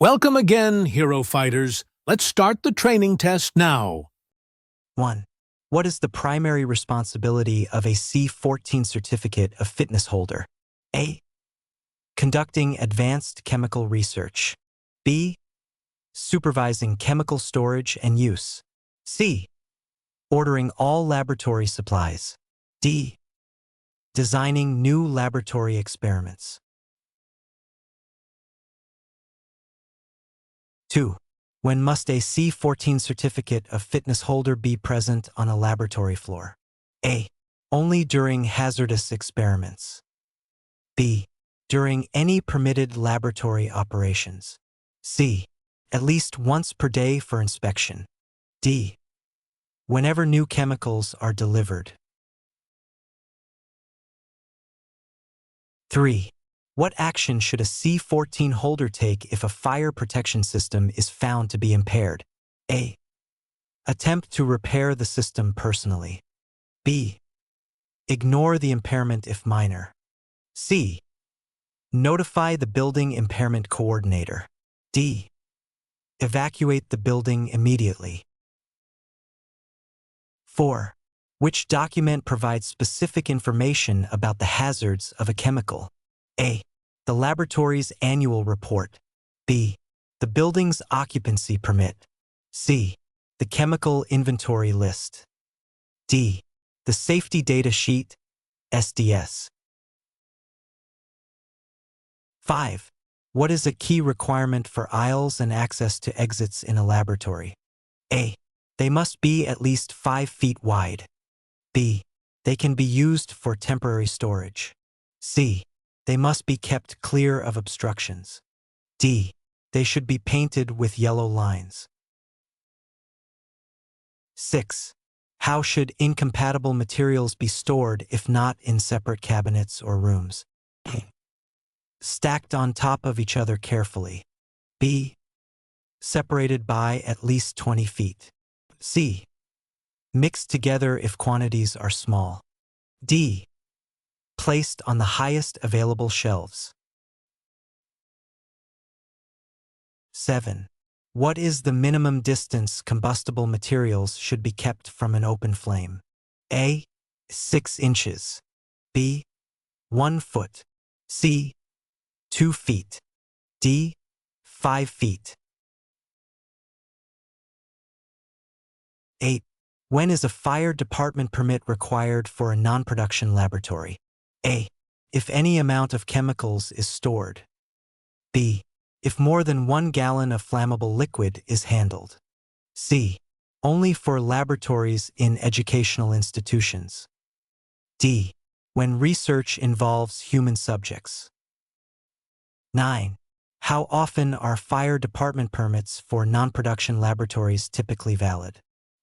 Welcome again, hero fighters. Let's start the training test now. 1. What is the primary responsibility of a C14 certificate of fitness holder? A. Conducting advanced chemical research. B. Supervising chemical storage and use. C. Ordering all laboratory supplies. D. Designing new laboratory experiments. 2. When must a C14 certificate of fitness holder be present on a laboratory floor? A. Only during hazardous experiments. B. During any permitted laboratory operations. C. At least once per day for inspection. D. Whenever new chemicals are delivered. 3. What action should a C14 holder take if a fire protection system is found to be impaired? A. Attempt to repair the system personally. B. Ignore the impairment if minor. C. Notify the building impairment coordinator. D. Evacuate the building immediately. 4. Which document provides specific information about the hazards of a chemical? A. The laboratory's annual report. B. The building's occupancy permit. C. The chemical inventory list. D. The safety data sheet, SDS. 5. What is a key requirement for aisles and access to exits in a laboratory? A. They must be at least 5 feet wide. B. They can be used for temporary storage. C. They must be kept clear of obstructions. D. They should be painted with yellow lines. 6. How should incompatible materials be stored if not in separate cabinets or rooms? A. Stacked on top of each other carefully. B. Separated by at least 20 feet. C. Mixed together if quantities are small. D. Placed on the highest available shelves. 7. What is the minimum distance combustible materials should be kept from an open flame? A. 6 inches. B. 1 foot. C. 2 feet. D. 5 feet. 8. When is a fire department permit required for a non-production laboratory? A. If any amount of chemicals is stored. B. If more than 1 gallon of flammable liquid is handled. C. Only for laboratories in educational institutions. D. When research involves human subjects. 9. How often are fire department permits for non-production laboratories typically valid?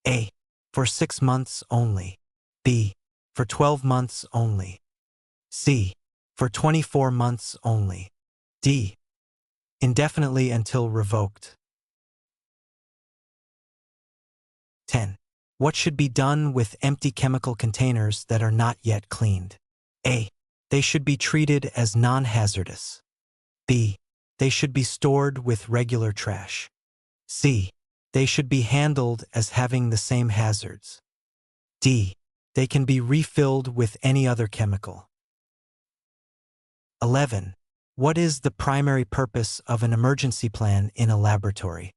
A. For 6 months only. B. For 12 months only. C. For 24 months only. D. Indefinitely until revoked. 10. What should be done with empty chemical containers that are not yet cleaned? A. They should be treated as non-hazardous. B. They should be stored with regular trash. C. They should be handled as having the same hazards. D. They can be refilled with any other chemical. 11. What is the primary purpose of an emergency plan in a laboratory?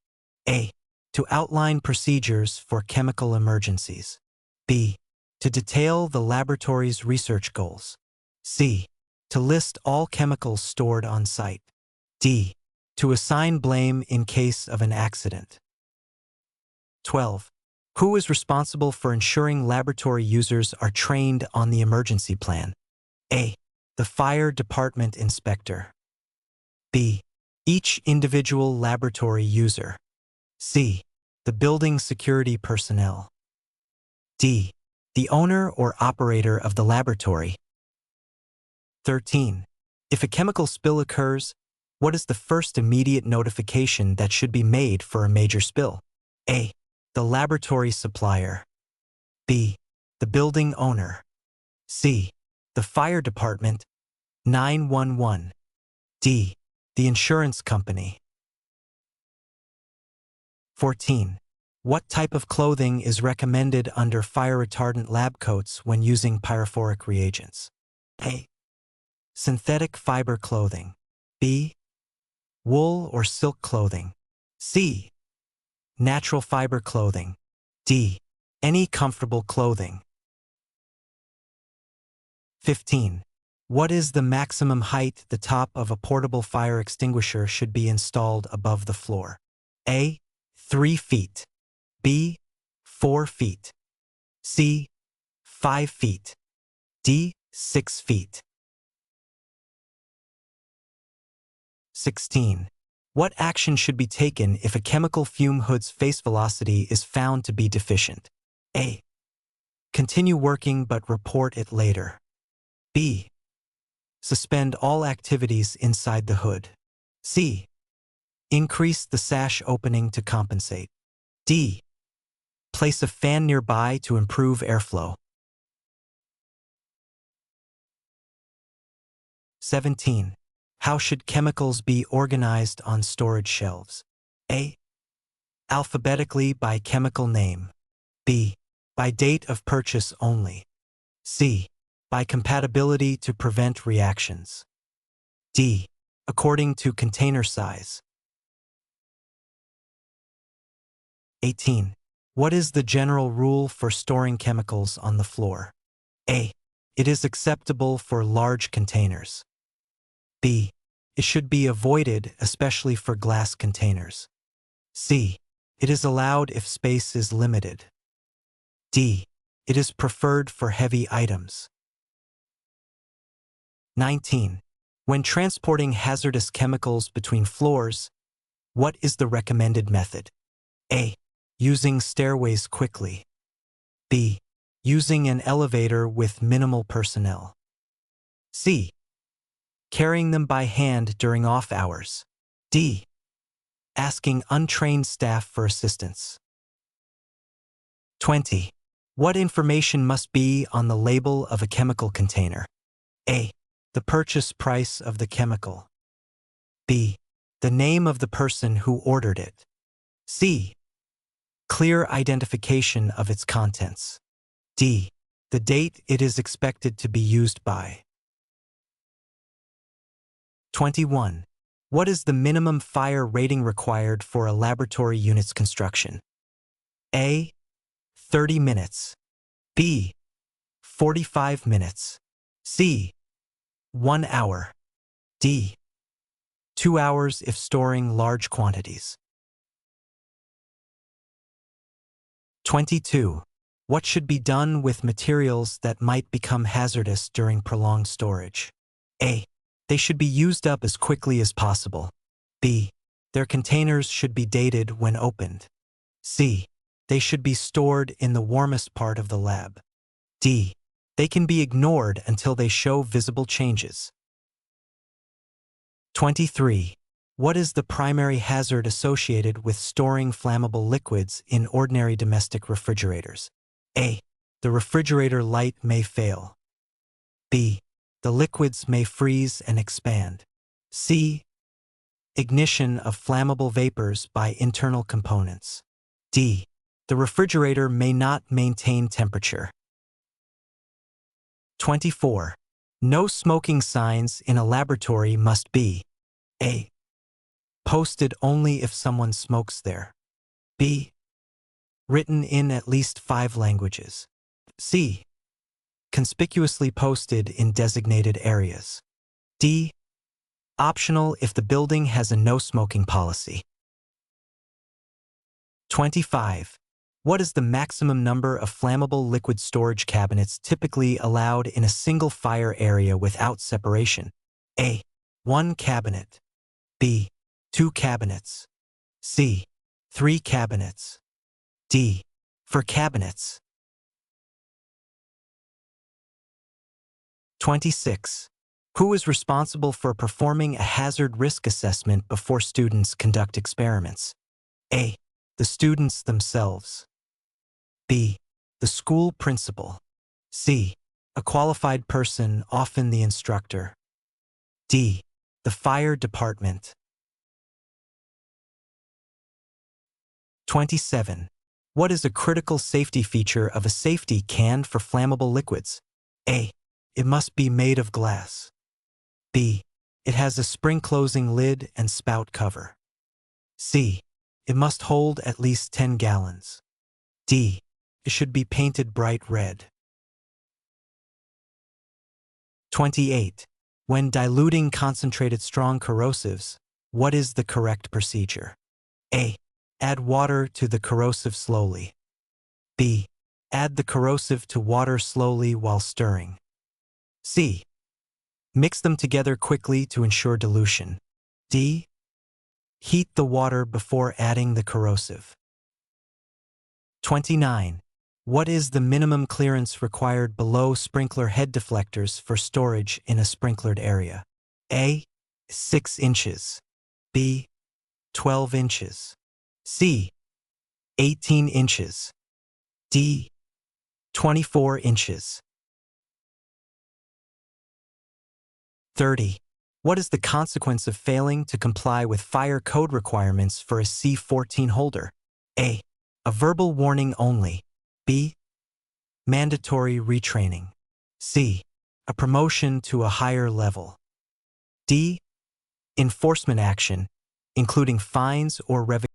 A. To outline procedures for chemical emergencies. B. To detail the laboratory's research goals. C. To list all chemicals stored on site. D. To assign blame in case of an accident. 12. Who is responsible for ensuring laboratory users are trained on the emergency plan? A. The fire department inspector. B. Each individual laboratory user. C. The building security personnel. D. The owner or operator of the laboratory. 13. If a chemical spill occurs, what is the first immediate notification that should be made for a major spill? A. The laboratory supplier. B. The building owner. C. The fire department, 911. D. The insurance company. 14. What type of clothing is recommended under fire-retardant lab coats when using pyrophoric reagents? A. Synthetic fiber clothing. B. Wool or silk clothing. C. Natural fiber clothing. D. Any comfortable clothing. 15. What is the maximum height the top of a portable fire extinguisher should be installed above the floor? A. 3 feet. B. 4 feet. C. 5 feet. D. 6 feet. 16. What action should be taken if a chemical fume hood's face velocity is found to be deficient? A. Continue working but report it later. B. Suspend all activities inside the hood. C. Increase the sash opening to compensate. D. Place a fan nearby to improve airflow. 17. How should chemicals be organized on storage shelves? A. Alphabetically by chemical name. B. By date of purchase only. C. By compatibility to prevent reactions. D. According to container size. 18. What is the general rule for storing chemicals on the floor? A. It is acceptable for large containers. B. It should be avoided, especially for glass containers. C. It is allowed if space is limited. D. It is preferred for heavy items. 19. When transporting hazardous chemicals between floors, what is the recommended method? A. Using stairways quickly. B. Using an elevator with minimal personnel. C. Carrying them by hand during off hours. D. Asking untrained staff for assistance. 20. What information must be on the label of a chemical container? A. The purchase price of the chemical. B. The name of the person who ordered it. C. Clear identification of its contents. D. The date it is expected to be used by. 21. What is the minimum fire rating required for a laboratory unit's construction? A. 30 minutes. B. 45 minutes. C. 1 hour. D. 2 hours if storing large quantities. 22. What should be done with materials that might become hazardous during prolonged storage? A. They should be used up as quickly as possible. B. Their containers should be dated when opened. C. They should be stored in the warmest part of the lab. D. They can be ignored until they show visible changes. 23. What is the primary hazard associated with storing flammable liquids in ordinary domestic refrigerators? A. The refrigerator light may fail. B. The liquids may freeze and expand. C. Ignition of flammable vapors by internal components. D. The refrigerator may not maintain temperature. 24. No smoking signs in a laboratory must be: A. Posted only if someone smokes there. B. Written in at least 5 languages. C. Conspicuously posted in designated areas. D. Optional if the building has a no-smoking policy. 25. What is the maximum number of flammable liquid storage cabinets typically allowed in a single fire area without separation? A. 1 cabinet. B. 2 cabinets. C. 3 cabinets. D. 4 cabinets. 26. Who is responsible for performing a hazard risk assessment before students conduct experiments? A. The students themselves. B. The school principal. C. A qualified person, often the instructor. D. The fire department. 27. What is a critical safety feature of a safety can for flammable liquids? A. It must be made of glass. B. It has a spring-closing lid and spout cover. C. It must hold at least 10 gallons. D. It should be painted bright red. 28. When diluting concentrated strong corrosives, what is the correct procedure? A. Add water to the corrosive slowly. B. Add the corrosive to water slowly while stirring. C. Mix them together quickly to ensure dilution. D. Heat the water before adding the corrosive. 29. What is the minimum clearance required below sprinkler head deflectors for storage in a sprinklered area? A. 6 inches. B. 12 inches. C. 18 inches. D. 24 inches. 30. What is the consequence of failing to comply with fire code requirements for a C14 holder? A. A verbal warning only. B. Mandatory retraining. C. A promotion to a higher level. D. Enforcement action, including fines or revocation.